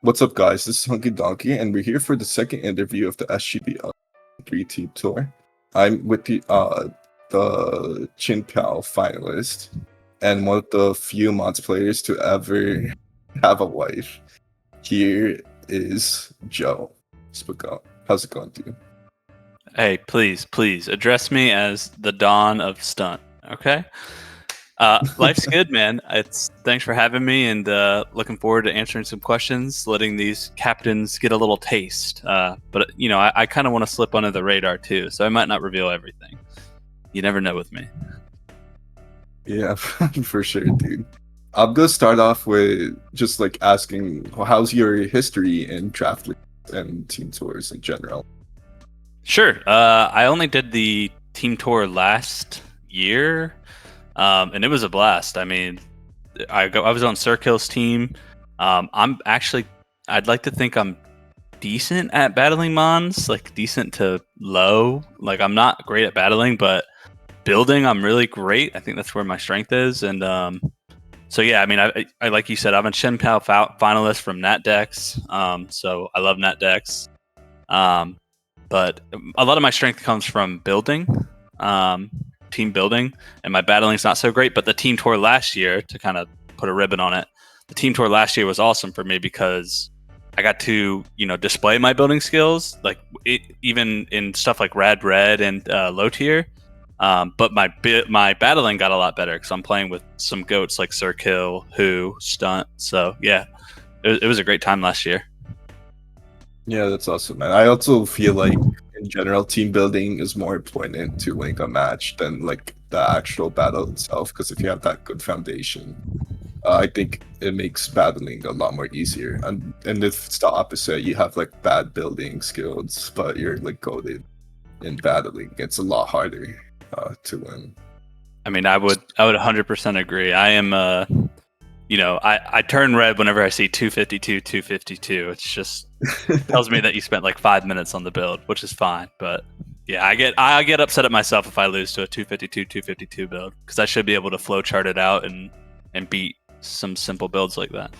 What's up, guys? This is Hunky Donkey, and we're here for the second interview of the SGBL 3-team tour. I'm with the Chin Pao finalist and one of the few mods players to ever have a wife. Here is JoeSpogatt. How's it going, dude? Hey, please address me as the Dawn of Stunt, okay? Life's good, man. Thanks for having me, and looking forward to answering some questions, letting these captains get a little taste. But I kind of want to slip under the radar too, so I might not reveal everything. You never know with me. Yeah, for sure, dude. I'm gonna start off with just like asking, how's your history in draft leagues and team tours in general? Sure. I only did the team tour last year. And it was a blast. I mean, I was on Circle's team. I'd like to think I'm decent at battling mons, like decent to low. Like I'm not great at battling, but building I'm really great. I think that's where my strength is. And so yeah, I mean, I like you said, I'm a Chen Pao finalist from NatDex. So I love NatDex. But a lot of my strength comes from building. Team building, and my battling's not so great, but the team tour last year, to kind of put a ribbon on it, the team tour last year was awesome for me because I got to display my building skills, like even in stuff like Red and low tier, but my battling got a lot better because I'm playing with some goats like Sir Kill, Who, Stunt. So yeah, it was a great time last year. Yeah, that's awesome, man. I also feel like in general, team building is more important to win a match than like the actual battle itself. Because if you have that good foundation, I think it makes battling a lot more easier. And if it's the opposite, you have like bad building skills, but you're like goated in battling, it's a lot harder to win. I mean, I would 100% agree. I am I turn red whenever I see 252, 252. It's just tells me that you spent like 5 minutes on the build, which is fine. But yeah, I get upset at myself if I lose to a 252, 252 build because I should be able to flow chart it out and beat some simple builds like that.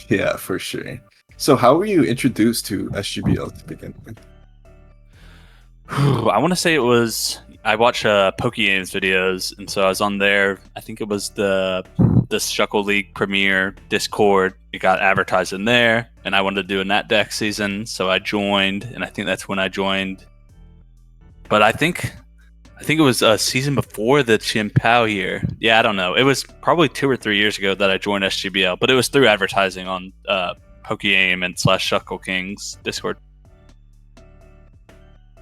Yeah, for sure. So how were you introduced to SGBL to begin with? I want to say it was I watch PokeGames videos, and so I was on there. I think it was the Shuckle League Premier Discord. It got advertised in there, and I wanted to do a NatDex season, so I joined, and I think that's when I joined. But I think it was a season before the Chin Pao year. Yeah, I don't know. It was probably 2 or 3 years ago that I joined SGBL, but it was through advertising on PokeGame and /Shuckle Kings Discord.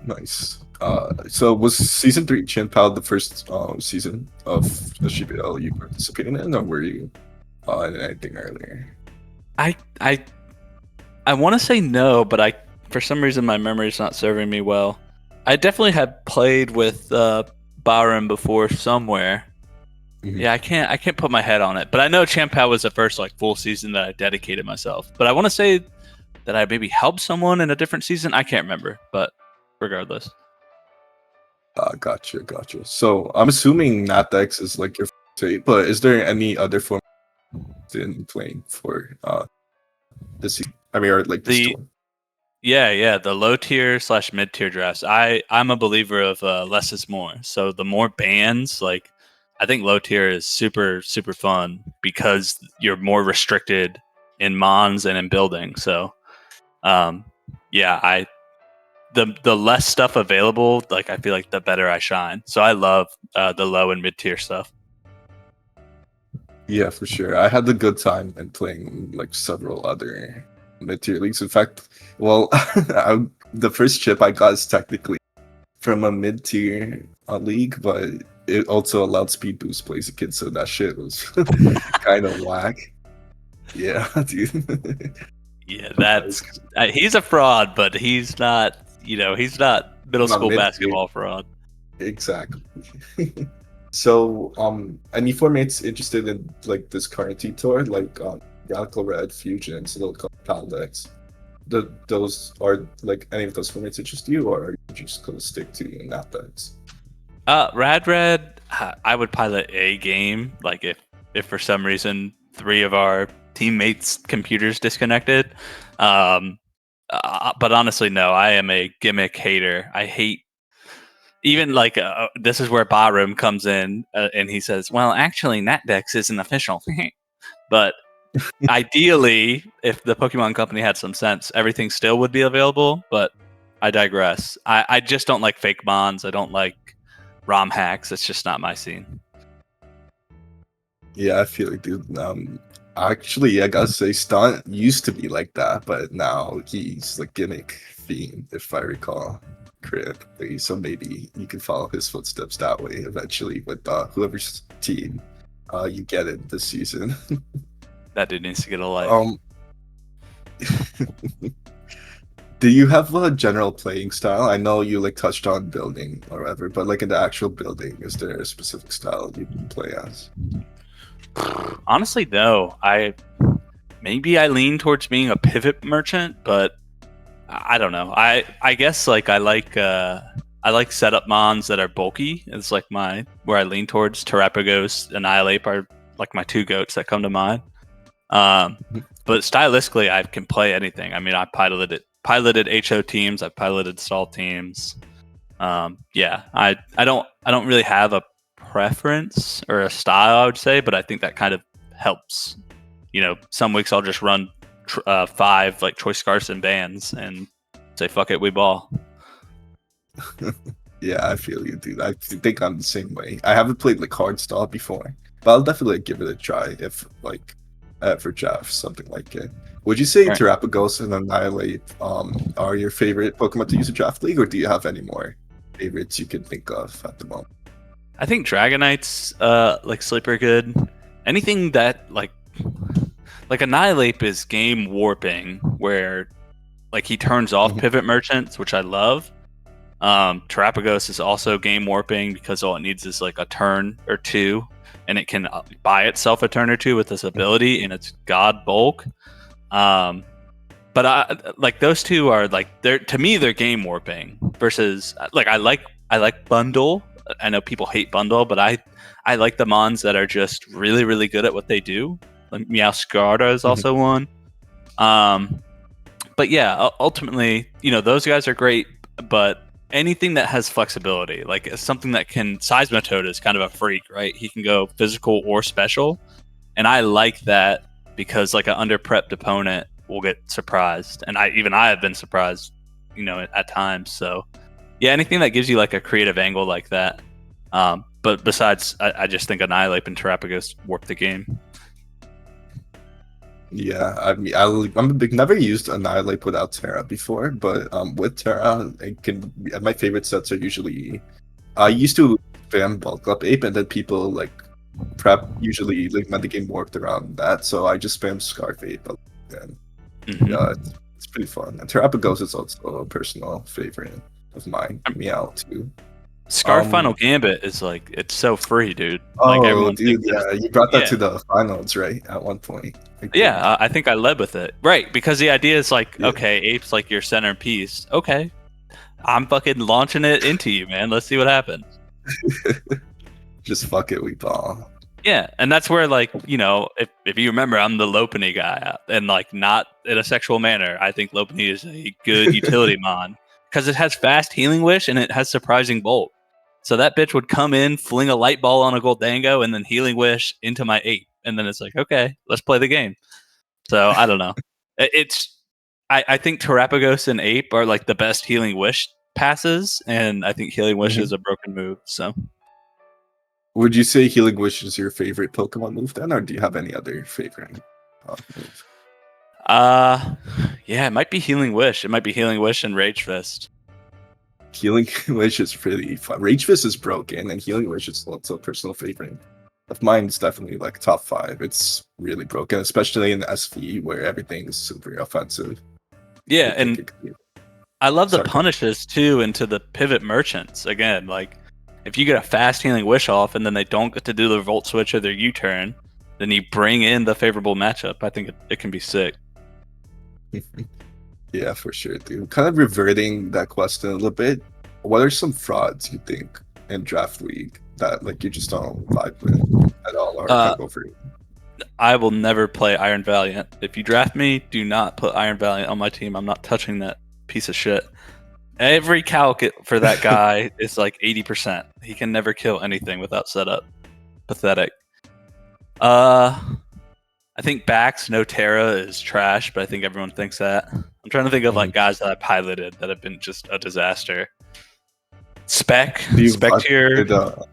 Nice. So was season 3 Chin Pao the first season of SGBL you participated in, or were you in anything earlier? I want to say no, but for some reason my memory is not serving me well. I definitely had played with Byron before somewhere. Mm-hmm. Yeah, I can't put my head on it, but I know Chin Pao was the first like full season that I dedicated myself. But I want to say that I maybe helped someone in a different season. I can't remember, but regardless. Gotcha. So I'm assuming NatDex is like your favorite, but is there any other form in playing for this season? I mean, or like this tour? Yeah, the low tier / mid tier drafts. I'm a believer of less is more. So the more bans, like I think low tier is super fun because you're more restricted in mons and in building. So yeah, the less stuff available, like I feel like the better I shine. So I love the low and mid tier stuff. Yeah, for sure. I had a good time in playing like several other mid-tier leagues. In fact, well, the first chip I got is technically from a mid-tier league, but it also allowed speed boost plays a kid, so that shit was kind of whack. Yeah, dude. Yeah, he's a fraud, but he's not. He's not middle school basketball fraud. Exactly. So, any formats interested in like this current team tour, like Radical Red, Fusion, Silicon, Paldex? Those are like any of those formats interest you, or are you just gonna stick to NatDex? Red, I would pilot a game. Like if for some reason 3 of our teammates' computers disconnected. But honestly, no, I am a gimmick hater. I hate even like this is where Barroom comes in, and he says, "Well, actually, NetDex isn't official." But ideally, if the Pokemon Company had some sense, everything still would be available. But I digress. I just don't like fake bonds. I don't like ROM hacks. It's just not my scene. Yeah, I feel like, dude. Actually, I gotta say, Stunt used to be like that, but now he's like gimmick themed, if I recall correctly. So maybe you can follow his footsteps that way eventually with whoever's team you get it this season. That dude needs to get a life. Do you have a general playing style? I know you like touched on building or whatever, but like in the actual building, is there a specific style you play as? Honestly, no. Maybe I lean towards being a pivot merchant, but I don't know. I guess like I like setup mons that are bulky. It's like where I lean towards. Terrapagos, Annihilate are like my two goats that come to mind. But stylistically, I can play anything. I mean, I piloted HO teams. I've piloted stall teams. Yeah, I don't really have a preference or a style, I would say, but I think that kind of helps. You know, some weeks I'll just run 5 like choice scarce and bands and say fuck it, we ball. Yeah, I feel you, dude. I think I'm the same way. I haven't played like hard stall before, but I'll definitely like, give it a try if like I ever draft something like it. Would you say Right. Terrapagos and Annihilate are your favorite Pokemon to use a draft league, or do you have any more favorites you can think of at the moment? I think Dragonite's like sleeper good. Anything that like Annihilate is game warping where like he turns off Mhm. pivot merchants, which I love. Terrapagos is also game warping because all it needs is like a turn or two, and it can buy itself a turn or two with this ability in its god bulk. But I like those two are like they're to me they're game warping versus like I like bundle. I know people hate bundle, but I like the mons that are just really really good at what they do. Like Meowscarada is Mhm. also one. But yeah, ultimately, you know, those guys are great, but anything that has flexibility, like something that can Seismitoad is kind of a freak, right? He can go physical or special, and I like that because like an underprepped opponent will get surprised, and I have been surprised, you know, at times. So yeah, anything that gives you like a creative angle like that. But besides, I just think Annihilate and Terrapagos warp the game. Yeah, I mean, I'm a big, never used Annihilate without Terra before, but with Terra, it can. My favorite sets are usually. I used to spam Bulk Up Ape, and then people like prep usually like when the game worked around that, so I just spam Scarf Ape, and yeah, it's pretty fun. And Terrapagos is also a personal favorite of mine. Meow too. Scar Um. Final Gambit is like it's so free, dude. Like Oh, everyone dude, thinks that yeah, it's you brought that yeah. to the finals, right? At one point, I Yeah, think. I think I led with it. Right, because the idea is like, Yeah. okay, Ape's like your centerpiece. Okay, I'm fucking launching it into you, man. Let's see what happens. Just fuck it, we ball. Yeah, and that's where like, you know, if you remember, I'm the Lopunny guy, and like not in a sexual manner. I think Lopunny is a good utility mon because it has fast healing wish and it has surprising bolt. So that bitch would come in, fling a light ball on a Goldango, and then healing wish into my ape, and then it's like, okay, let's play the game. So I don't know. It's I think Terrapagos and Ape are like the best healing wish passes, and I think healing wish Mhm. is a broken move. So Would you say Healing Wish is your favorite Pokemon move then, or do you have any other favorite move? uh yeah, it might be healing wish. It might be healing wish and Rage Fist. Healing Wish is pretty fun. Rage Fist is broken, and Healing Wish is also a personal favorite of mine. It's definitely like top 5. It's really broken, especially in SV where everything is super offensive. I Yeah, think and it could be. I love the Sorry, go punishes too into the pivot merchants. Again, like if you get a fast healing wish off and then they don't get to do their volt switch or their U-turn, then you bring in the favorable matchup. I think it can be sick. ahead. Yeah, for sure, dude. Kind of reverting that question a little bit. What are some frauds you think in draft league that like you just don't vibe with at all or Uh can't go for? I will never play Iron Valiant. If you draft me, do not put Iron Valiant on my team. I'm not touching that piece of shit. Every calc for that guy is like 80%. He can never kill anything without setup. Pathetic. I think Bax no Terra is trash, but I think everyone thinks that. I'm trying to think of like guys that I piloted that have been just a disaster. Spec Do you tier. vibe with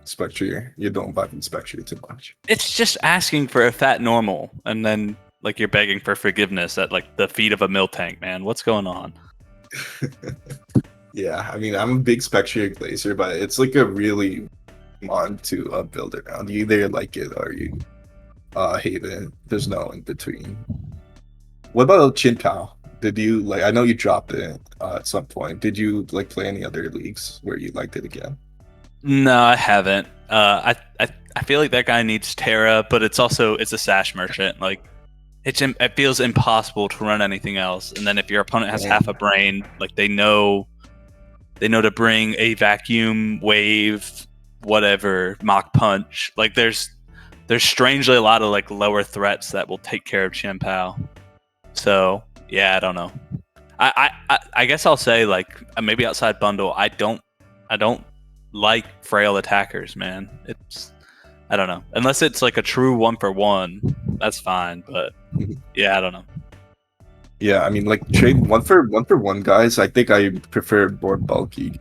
Spectre? You don't vibe with Spectre too much. It's just asking for a fat normal, and then like you're begging for forgiveness at like the feet of a mill tank, man. What's going on? Yeah, I mean, I'm a big Spectre Glacier, but it's like a really mon to build around. You either like it or you hate it. There's no in between. What about Chin Pao? Did you like? I know you dropped it at some point. Did you like play any other leagues where you liked it again? No, I haven't. I feel like that guy needs Terra, but it's a Sash merchant. Like it feels impossible to run anything else. And then if your opponent has half a brain, like they know to bring a vacuum wave, whatever, mock punch. Like there's strangely a lot of like lower threats that will take care of Chen Pao. So yeah, I don't know. I guess I'll say like maybe outside bundle, I don't like frail attackers, man. I don't know. Unless it's like a true 1-for-1, that's fine. But yeah, I don't know. Yeah, I mean, like trade one for one guys. I think I prefer more bulky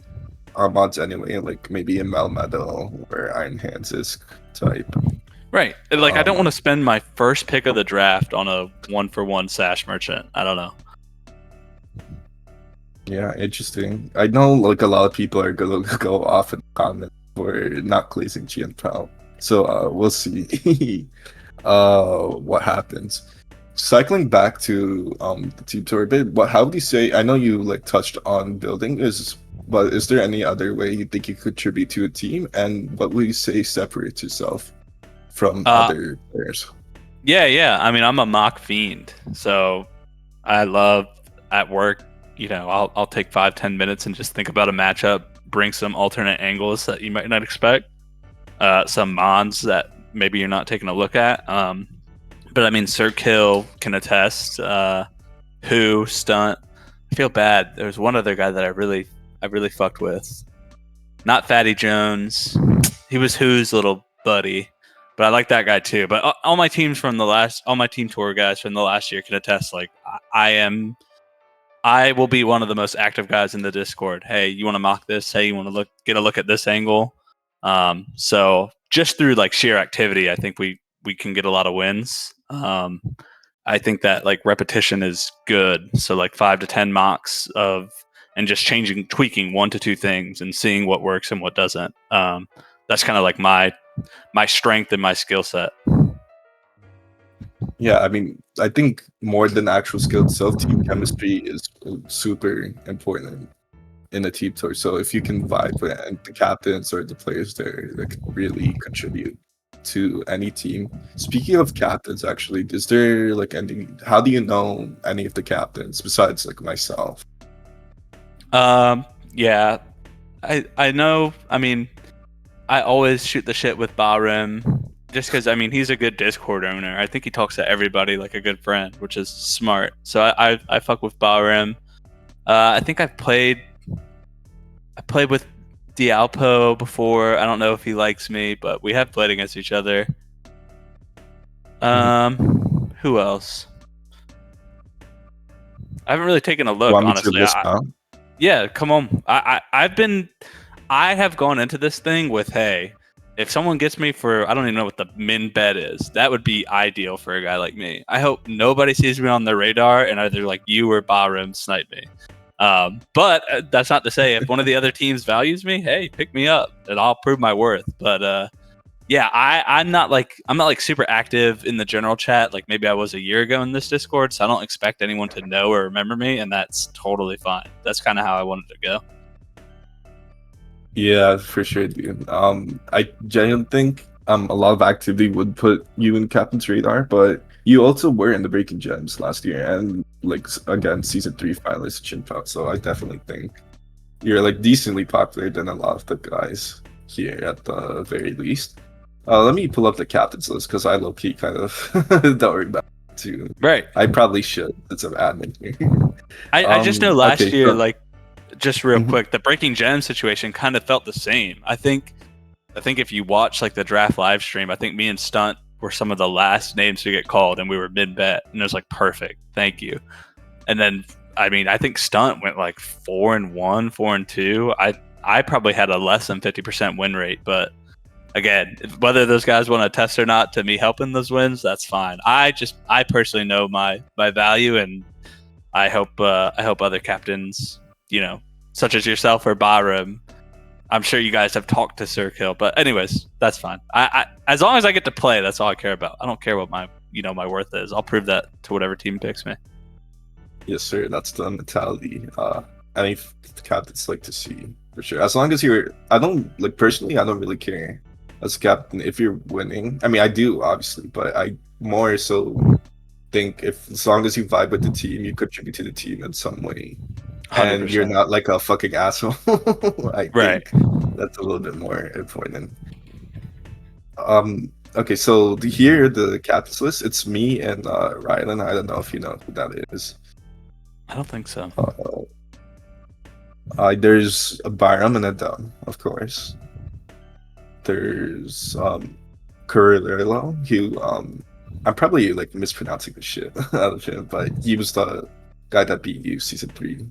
mods anyway, like maybe a Melmetal or Iron Hands type. Right. Like I don't want to spend my first pick of the draft on a 1-for-1 Sash merchant. I don't know. Yeah, interesting. I know like a lot of people are gonna go off in the comments for not glazing Qian Pao. So we'll see what happens. Cycling back to the team tour a bit, how would you say, I know you like touched on building, but is there any other way you think you contribute to a team, and what would you say separates yourself from other players? Yeah. I mean, I'm a mock fiend, so I love at work, I'll take 5-10 minutes and just think about a matchup, bring some alternate angles that you might not expect, some mons that maybe you're not taking a look at. But I mean, Sir Kill can attest. Who Stunt? I feel bad. There's one other guy that I really fucked with. Not Fatty Jones. He was Who's little buddy, but I like that guy too. But all my team tour guys from the last year can attest. Like I will be one of the most active guys in the Discord. Hey, you want to mock this? Hey, you want to get a look at this angle? So just through like sheer activity, I think we can get a lot of wins. I think that like repetition is good. So like 5 to 10 mocks and just tweaking 1 to 2 things and seeing what works and what doesn't. That's kind of like my strength and my skill set. Yeah, I mean, I think more than actual skill itself, team chemistry is super important in a team tour. So if you can vibe with the captains or the players there, that can really contribute to any team. Speaking of captains, actually, is there like any? How do you know any of the captains besides like myself? Yeah, I know. I mean, I always shoot the shit with Barim just because I mean he's a good Discord owner. I think he talks to everybody like a good friend, which is smart. So I fuck with Barim. I think I played with Dialpo before. I don't know if he likes me, but we have played against each other. Who else? I haven't really taken a look, honestly. Yeah, come on. I have gone into this thing with, hey, if someone gets me for, I don't even know what the min bet is, that would be ideal for a guy like me. I hope nobody sees me on their radar and either like you or Barim snipe me. But that's not to say if one of the other teams values me, hey, pick me up and I'll prove my worth. But yeah, I'm not like super active in the general chat like maybe I was a year ago in this Discord, so I don't expect anyone to know or remember me, and that's totally fine. That's kind of how I wanted to go. Yeah, for sure, dude. I genuinely think a lot of activity would put you in captain's radar, but you also were in the Breaking Gems last year, and like again, season 3 finalist Chin Pao. So I definitely think you're like decently popular than a lot of the guys here at the very least. Let me pull up the captains list because I low key kind of don't remember too. Right. I probably should. It's an admin here. I just know Okay, last year, so like, just real mhm. quick, the Breaking Gems situation kind of felt the same. I think if you watch like the draft live stream, I think me and Stunt were some of the last names to get called, and we were mid bet, and it was like perfect, thank you. And then I mean, I think Stunt went like 4-1, 4-2. I probably had a less than 50% win rate, but again, whether those guys want to test or not to me helping those wins, that's fine. I personally know my value, and I hope other captains, such as yourself or Byram. I'm sure you guys have talked to Sir Kill, but anyways, that's fine. I as long as I get to play, that's all I care about. I don't care what my worth is. I'll prove that to whatever team picks me. Yes, sir. That's the mentality. Any captains like to see for sure. As long as you're, I don't like personally. I don't really care as a captain if you're winning. I mean, I do obviously, but I more so think if as long as you vibe with the team, you contribute to the team in some way, Hundred and you're percent. not like a fucking asshole. I Right. think that's a little bit more important. Okay, so here the captains list. It's me and Rylan. I don't know if you know who that is. I don't think so. Uh, there's a Byram and a Dom, of course. There's Kurillo, who I'm probably like mispronouncing the shit out of him, but he was the guy that beat you season 3.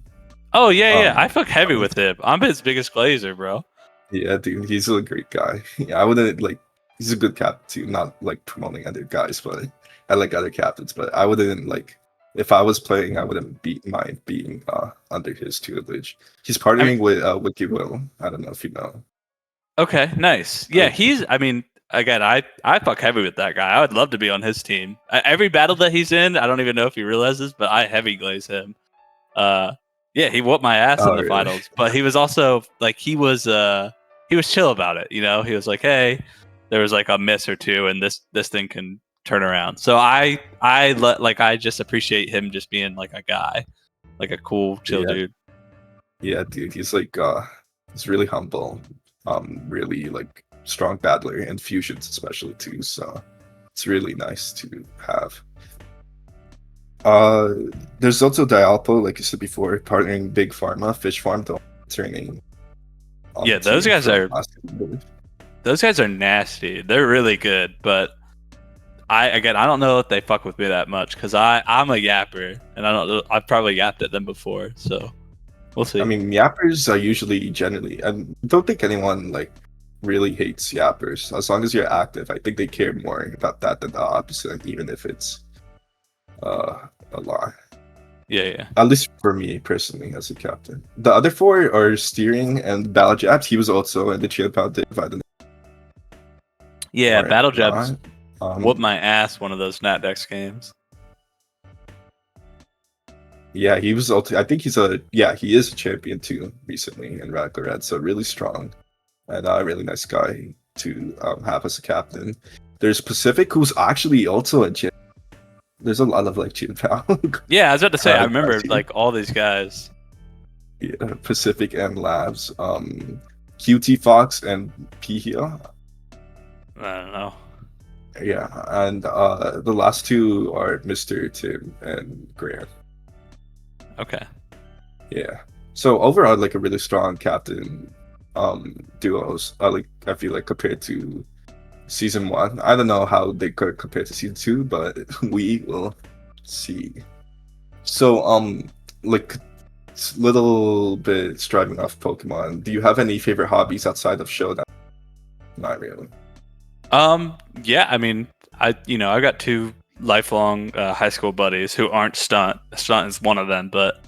Oh yeah, yeah. I Um, fuck heavy with him. I'm his biggest glazer, bro. yeah, dude, he's a great guy. Yeah, I wouldn't like. He's a good captain too. Not like promoting other guys, but I like other captains. But I wouldn't like. If I was playing, I wouldn't mind being under his tutelage. He's I mean, partnering with Wiki Will. I don't know if you know. okay, nice. Yeah, he's. I mean, again, I fuck heavy with that guy. I would love to be on his team. Every battle that he's in, I don't even know if he realizes, but I heavy glaze him. Uh, yeah, he whooped my ass in Oh, the really? finals, but he was also like he was chill about it. He was like, hey, there was like a miss or two, and this thing can turn around. So I just appreciate him just being like a guy, like a cool, chill Yeah, dude. yeah, dude. He's like he's really humble. Really like strong battler and fusions especially too. So it's really nice to have. Uh, there's also Dialpo, like you said before, partnering Big Pharma, Fish Farm, the turning on Yeah, the team from last year, I believe. those guys are nasty. They're really good, but I don't know if they fuck with me that much because I'm a yapper and I've probably yapped at them before, so we'll I see. mean, yappers are usually generally. I don't think anyone like really hates yappers as long as you're active. I think they care more about that than the opposite, even if it's a lie. Yeah, yeah, At least for me personally, as a captain. The other four are steering and battle jabs. He was also in the chill pound div. I don't know yeah. or Battle Jabs not. whooped my ass one of those Natdex games. Yeah, he was also. I think he is a champion too recently in Radical Red. So really strong and a really nice guy to have as a captain. There's Pacific, who's actually also a champion. There's a lot of like chill pound Yeah, I was about to say I guys remember here. like all these guys. Yeah, Pacific and Labs, QT Fox and Pihia. I don't know. Yeah, and the last two are Mr. Tim and Grant. Okay. Yeah. So overall, like a really strong captain duos. I feel like compared to season 1. I don't know how they could compare to season 2, but we will see. So like little bit striving off Pokemon. Do you have any favorite hobbies outside of Showdown? Not really. Yeah, I mean, I got two lifelong high school buddies who aren't Stunt. Stunt is one of them, but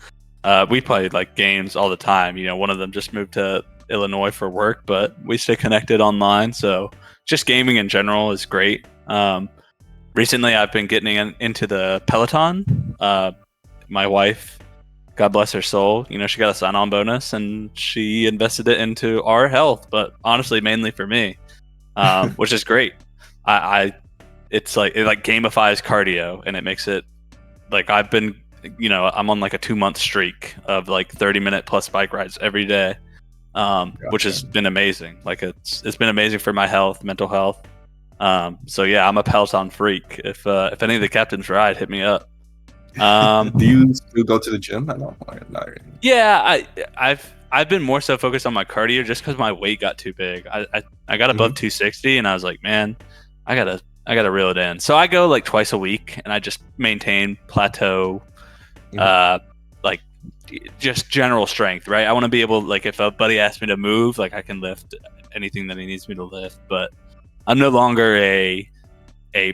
we play like games all the time. One of them just moved to Illinois for work, but we stay connected online. So just gaming in general is great. Recently, I've been getting into the Peloton. My wife, God bless her soul, she got a sign-on bonus and she invested it into our health, but honestly, mainly for me, which is great. I it's like it like gamifies cardio and it makes it like I'm on like a 2-month streak of like 30-minute plus bike rides every day, which Gotcha. has been amazing. Like it's been amazing for my health, mental health. So yeah, I'm a Peloton freak. If any of the captains ride, hit me up. Do you still go to the gym? I don't know. Not really. Yeah, I've been more so focused on my cardio just because my weight got too big. I got above Mhm, 260 and I was like, man, I gotta reel it in. So I go like twice a week and I just maintain plateau, mhm. uh, like just general strength. Right. I want to be able, like, if a buddy asks me to move, like I can lift anything that he needs me to lift. But I'm no longer a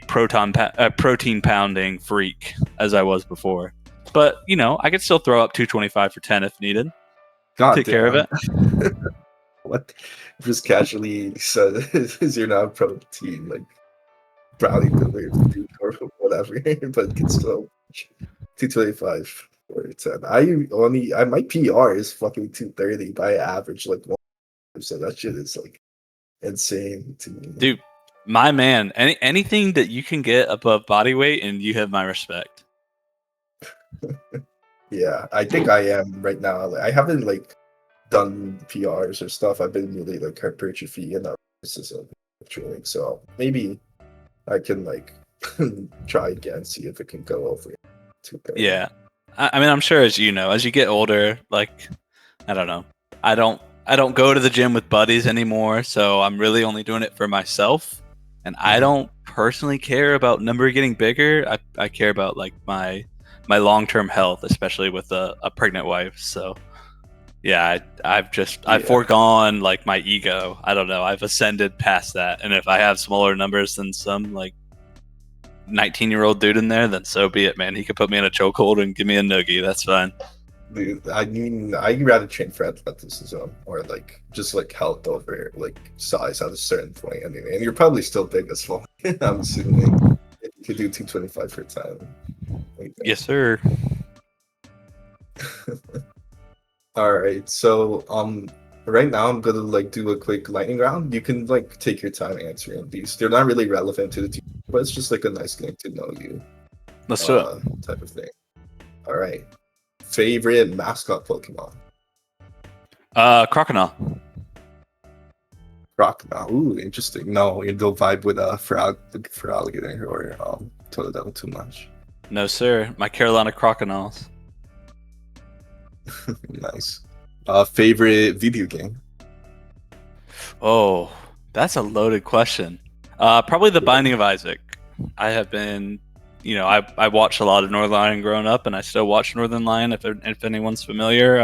protein pounding freak as I was before. But I could still throw up 225 for 10 if needed. God Take care of damn. it. What? Just casually said is you're not protein like brownie delivered or whatever, but can still 225 or 10. My PR is fucking 230, but I average like one, so that shit is like insane to me. Dude, my man, anything that you can get above body weight and you have my respect. Yeah, I think I am right now. Like, I haven't like done PRs or stuff. I've been really like hypertrophy and this of training, so maybe I can like try again, see if it can go over 230. Yeah. I mean, I'm sure as you get older, like, I don't know. I don't go to the gym with buddies anymore, so I'm really only doing it for myself. And I Mhm. don't personally care about number getting bigger. I care about like my long-term health, especially with a pregnant wife. So yeah, I've Yeah, foregone like my ego. I don't know. I've ascended past that. And if I have smaller numbers than some like 19-year-old dude in there, then so be it, man. He could put me in a chokehold and give me a noogie. That's fine. dude. I mean, I'd rather train for athleticism or like just like health over like size at a certain point. I mean, and you're probably still big as well. I'm assuming if you could do 225 for 10. Like, Yes, sir. all right, so right now I'm gonna like do a quick lightning round. You can like take your time answering these. They're not really relevant to the team, but it's just like a nice getting to know you Let's do it. type of thing. All right. Favorite mascot Pokemon? Crocodile. Crocodile. Ooh, interesting. No, you don't vibe with for alligator or Totodile too much. No, sir. My Carolina Crocodiles. Nice. Favorite video game? Oh, that's a loaded question. Probably The Yeah. Binding of Isaac. I have been, I watched a lot of Northern Lion growing up, and I still watch Northern Lion if anyone's familiar.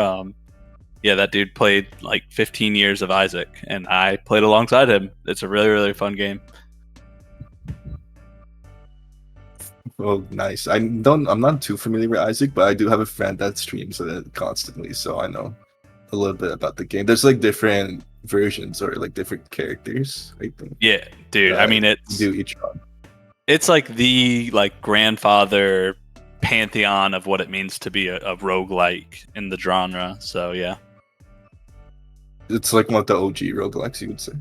Yeah, that dude played like 15 years of Isaac, and I played alongside him. It's a really, really fun game. Oh, nice. I'm not too familiar with Isaac, but I do have a friend that streams it constantly, so I know a little bit about the game. There's like different versions or like different characters, I think, Yeah, dude. I that mean, do each one. it's like the like grandfather pantheon of what it means to be a roguelike in the genre. So yeah, It's like one of the OG roguelikes, you would say.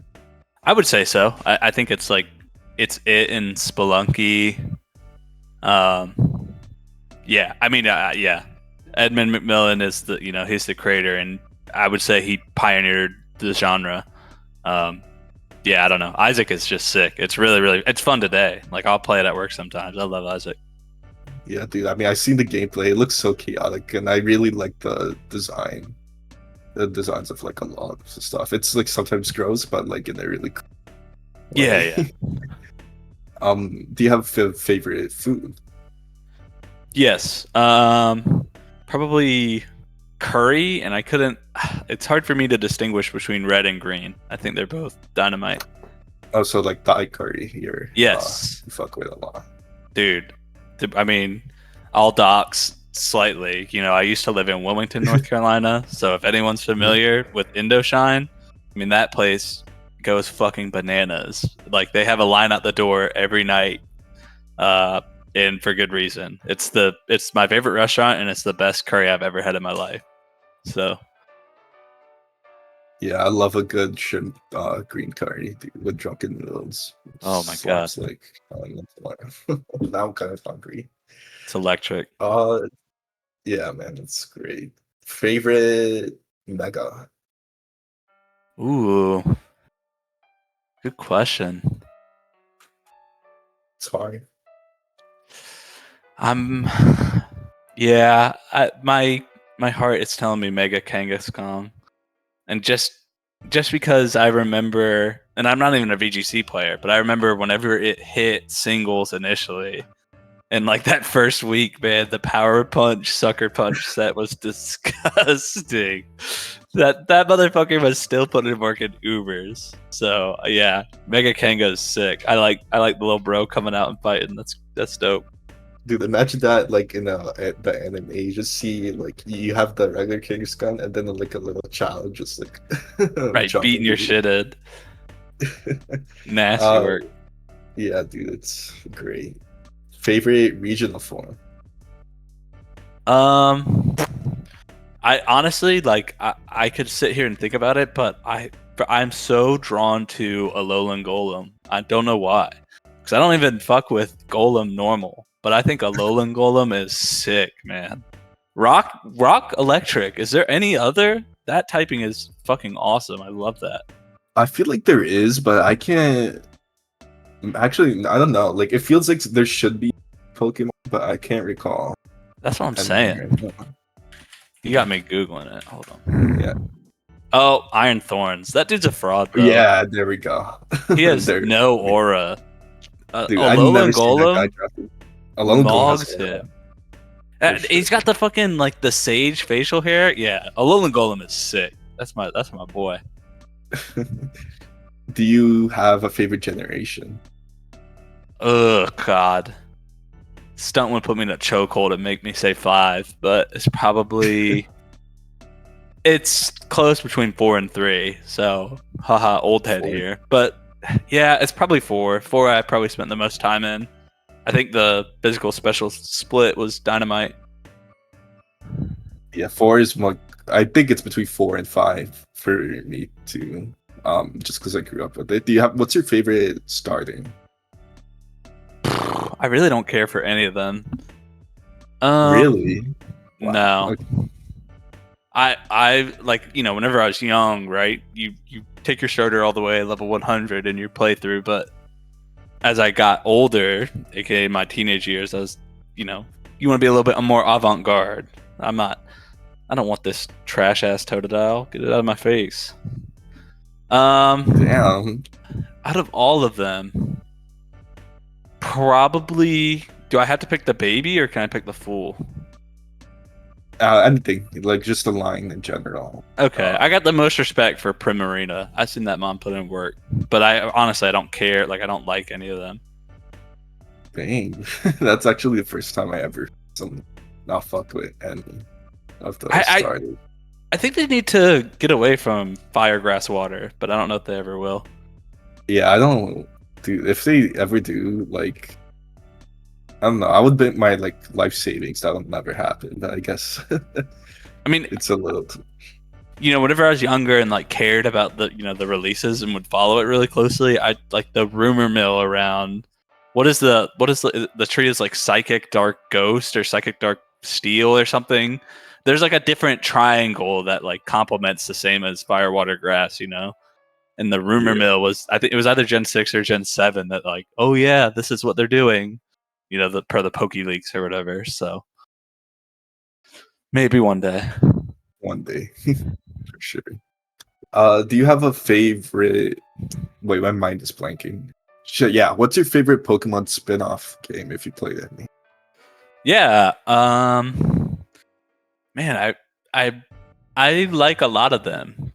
I would say so. I think it's like it's it and Spelunky. Yeah, I mean, yeah. Edmund McMillan is he's the creator, and I would say he pioneered the genre. Um, yeah, I don't know. Isaac is just sick. It's really, really, it's fun today. Like I'll play it at work sometimes. I love Isaac. Yeah, dude. I mean, I've seen the gameplay. It looks so chaotic, and I really like the designs of like a lot of stuff. It's like sometimes gross, but like in a really cool Yeah, way. yeah. Do you have a favorite food? Yes. Probably curry, and I couldn't. It's hard for me to distinguish between red and green. I think they're both dynamite. Also, like Thai curry here. Yes, You fuck with a lot. dude. I mean, all docs slightly. I used to live in Wilmington, North Carolina. So if anyone's familiar with Indoshine, I mean that place goes fucking bananas. Like they have a line out the door every night, uh, and for good reason. It's my favorite restaurant, and it's the best curry I've ever had in my life. So Yeah, I love a good shrimp green curry dude, with drunken noodles. oh my god, Slaps like now I'm kind of hungry. it's electric. Uh, yeah, man, it's great. Favorite mega. Ooh, good question. It's hard. I'm yeah, my heart is telling me Mega Kangaskhan. And just because I remember, and I'm not even a VGC player, but I remember whenever it hit singles initially, and like that first week, man, the power punch, sucker punch set was disgusting. That motherfucker was still putting in work in Ubers. So yeah, Mega Kanga is sick. I like the little bro coming out and fighting. That's dope. Dude, imagine that like in the anime, you just see like you have the regular King's gun and then like a little child just like Right, beating jumping your at shit in. you. Nasty uh, work. yeah, dude, it's great. Favorite regional form? Um, I honestly like I could sit here and think about it, but I'm so drawn to Alolan Golem. I don't know why, because I don't even fuck with Golem normal, but I think Alolan Golem is sick, man. Rock Electric. Is there any other? That typing is fucking awesome. I love that. I feel like there is, but I can't. Actually, I don't know. Like, it feels like there should be Pokemon, but I can't recall. That's what I'm anything saying. right now. You got me googling it. Hold on. Yeah. Oh, Iron Thorns. That dude's a fraud, though. Yeah, there we go. He has There. no aura. Dude, I've never Alolan seen that guy Golem drafted. Alone Golem has mogs aura, him. for He's sure. got the fucking like the sage facial hair. Yeah, Alolan Golem is sick. That's my boy. Do you have a favorite generation? Ugh, God. Stunt would put me in a chokehold and make me say 5, but it's probably it's close between 4 and 3. So, haha, old head 4. here. But yeah, it's probably 4. 4 I probably spent the most time in. I think the physical special split was Dynamite. Yeah, 4 is more. I think it's between 4 and 5 for me too. Just because I grew up with it. Do you have? What's your favorite starting? I really don't care for any of them. Um, Really? Wow. No. Okay. I like, whenever I was young, right? You take your starter all the way level 100 in your playthrough, but as I got older, aka my teenage years, I was, you want to be a little bit more avant-garde. I don't want this trash ass Totodile. Get it out of my face. Damn. Out of all of them, probably, do I have to pick the baby or can I pick the fool? Anything like just the line in general. Okay, I got the most respect for Primarina. I've seen that mom put in work, but I honestly I don't care. Like I don't like any of them. Dang, that's actually the first time I ever not fucked with any of those I started. I think they need to get away from fire, grass, water, but I don't know if they ever will. Yeah, I don't do if they ever do like. I don't know. I would bet my like life savings that'll never happen. But I guess I mean, it's a little. whenever I was younger and like cared about the releases and would follow it really closely, I like the rumor mill around what is the tree is like Psychic Dark Ghost or Psychic Dark Steel or something. There's like a different triangle that like complements the same as Fire, Water, Grass, And the rumor mill was, I think it was either Gen 6 or Gen 7 that like, oh yeah, this is what they're doing, per the PokeLeaks or whatever. So maybe one day. One day, for sure. Do you have a favorite? Wait, my mind is blanking. Shit, yeah. What's your favorite Pokemon spin-off game if you played any? Yeah. Man, I like a lot of them.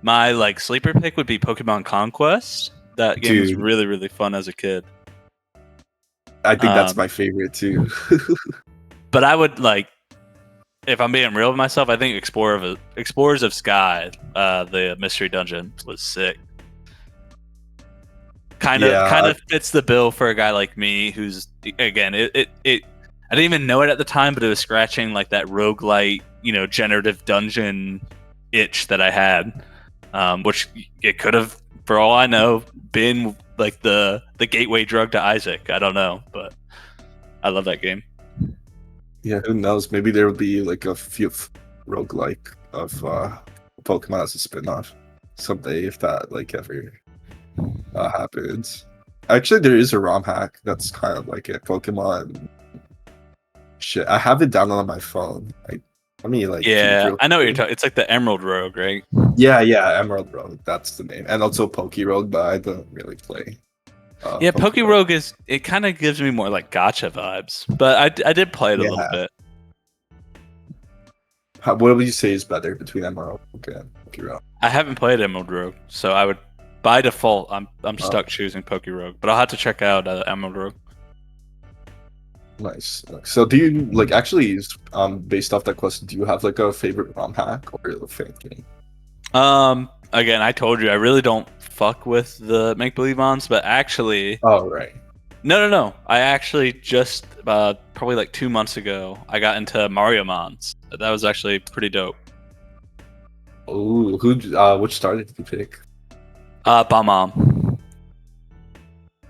My like sleeper pick would be Pokemon Conquest. That game was Dude, really, really fun as a kid. I think that's Um, my favorite too. but I would like, if I'm being real with myself, I think Explorers of Sky, the mystery dungeon was sick. Kind Yeah, of fits the bill for a guy like me who's, again, it I didn't even know it at the time, but it was scratching like that roguelite, generative dungeon itch that I had, which it could have, for all I know, been like the gateway drug to Isaac. I don't know, but I love that game. yeah. Who knows? Maybe there will be like a few roguelike of Pokemon as a spin-off someday if that like ever happens. Actually, there is a ROM hack that's kind of like it. Pokemon. Shit, I have it downloaded on my phone. Let me like peep Yeah, real I know what you're quick. talking. It's like the Emerald Rogue, right? Yeah, Emerald Road. That's the name, and also Poke Road, but I don't really play Yeah, Poke Poke Road. Rogue is. It kind of gives me more like gotcha vibes, but I did play it a little Yeah. bit. What would you say is better between Emerald and Poke Road? I haven't played Emerald Rogue, so I would by default I'm Oh, stuck choosing Poke Rogue, but I'll have to check out Emerald Rogue. nice. So, do you like actually? Based off that question, do you have like a favorite ROM hack or a fan game? Again, I told you I really don't fuck with the make believe mons, but actually, Oh, right. no. I actually just probably like 2 months ago, I got into Mario mons. That was actually pretty dope. Oh, which star did you pick? Bomb.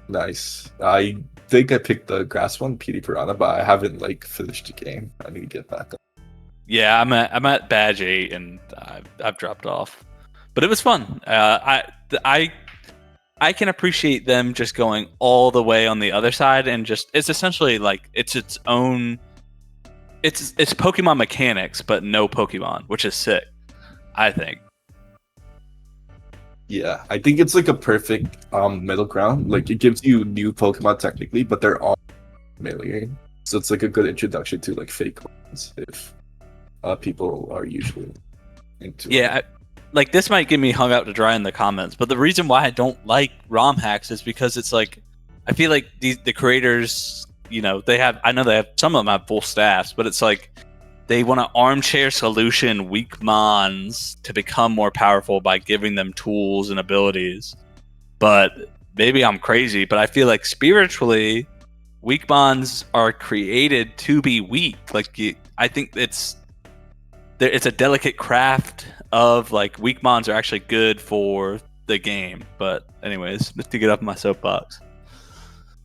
Nice. I think I picked the grass one, PD Piranha, but I haven't like finished the game. I need to get back up. Yeah, I'm at badge 8 and I've dropped off, but it was fun. I can appreciate them just going all the way on the other side and just it's essentially like it's its own. It's Pokemon mechanics, but no Pokemon, which is sick. I think. Yeah, I think it's like a perfect middle ground. Like it gives you new Pokemon technically, but they're all familiar. So it's like a good introduction to like fake ones if people are usually into Yeah, like this might get me hung out to dry in the comments, but the reason why I don't like ROM hacks is because it's like I feel like the creators, I know they have some of them have full staffs, but it's like they want to armchair solution weak mons to become more powerful by giving them tools and abilities. But maybe I'm crazy, but I feel like spiritually, weak mons are created to be weak. I think it's a delicate craft of like weak mons are actually good for the game. But anyways, just to get up my soapbox.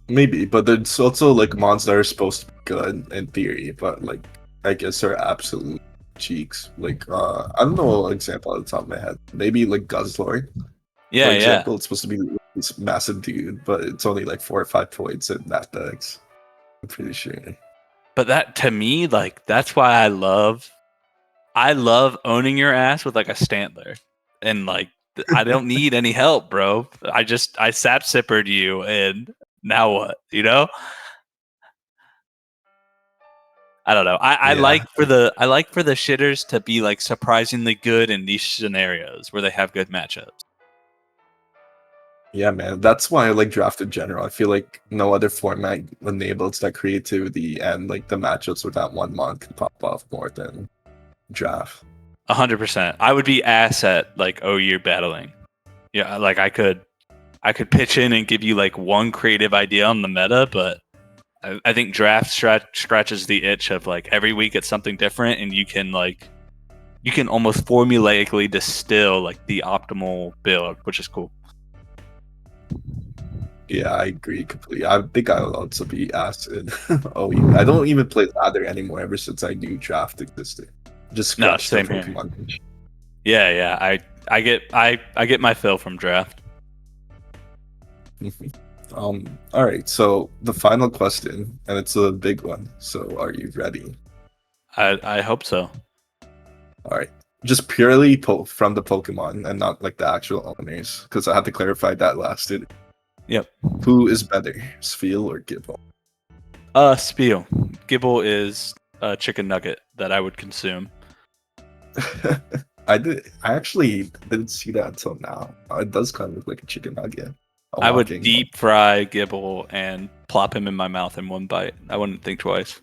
maybe, but there's also like mons that are supposed to be good in theory, but like I guess they're absolute cheeks. Like I don't know an example at the top of my head. Maybe like Guzzlord, for Yeah. example. It's supposed to be this massive dude, but it's only like 4 or 5 points in that decks. I'm pretty sure. But that to me, like that's why I love owning your ass with like a Stantler. And like I don't need any help, bro. I sap sippered you and now what? I don't know. Yeah, I like for the shitters to be like surprisingly good in niche scenarios where they have good matchups. yeah, man. That's why I like draft in general. I feel like no other format enables that creativity and like the matchups with that one mon can pop off more than draft. 100%. I would be ass at like OU battling. Yeah, like I could pitch in and give you like one creative idea on the meta, but I think draft scratches the itch of like every week it's something different, and you can almost formulaically distill like the optimal build, which is cool. Yeah, I agree completely. I think I will also be asked in OU. I don't even play ladder anymore ever since I knew draft existed. Just No, scratched the same here. Pokemon itch. Yeah. I get my fill from draft. All right. So the final question, and it's a big one. So are you ready? I hope so. All right. Just purely from the Pokemon and not like the actual owners, because I had to clarify that last. Yep. Who is better, Spiel or Gibble? Spiel. Gibble is a chicken nugget that I would consume. I actually didn't see that until now. It does kind of look like a chicken nugget. A I would walking one. deep fry Gibble and plop him in my mouth in one bite. I wouldn't think twice.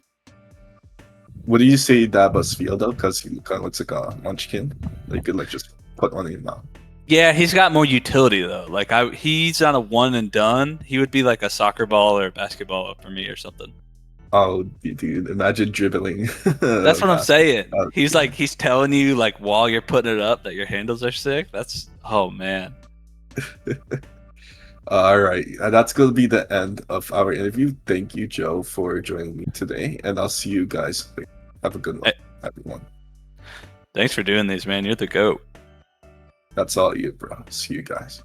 What do you say that about Spiel though? Because he kind of looks like a munchkin. Like you could like just put one in your mouth. Yeah, he's got more utility though. Like he's not a one and done. He would be like a soccer ball or a basketball for me or something. Oh, dude, imagine dribbling. That's what I'm saying. Yeah. He's telling you like while you're putting it up that your handles are sick. That's oh man. All right, that's going to be the end of our interview. Thank you, Joe, for joining me today, and I'll see you guys later. Have a good one, Hey, everyone. thanks for doing these, man. You're the goat. That's all you, bro. See you guys.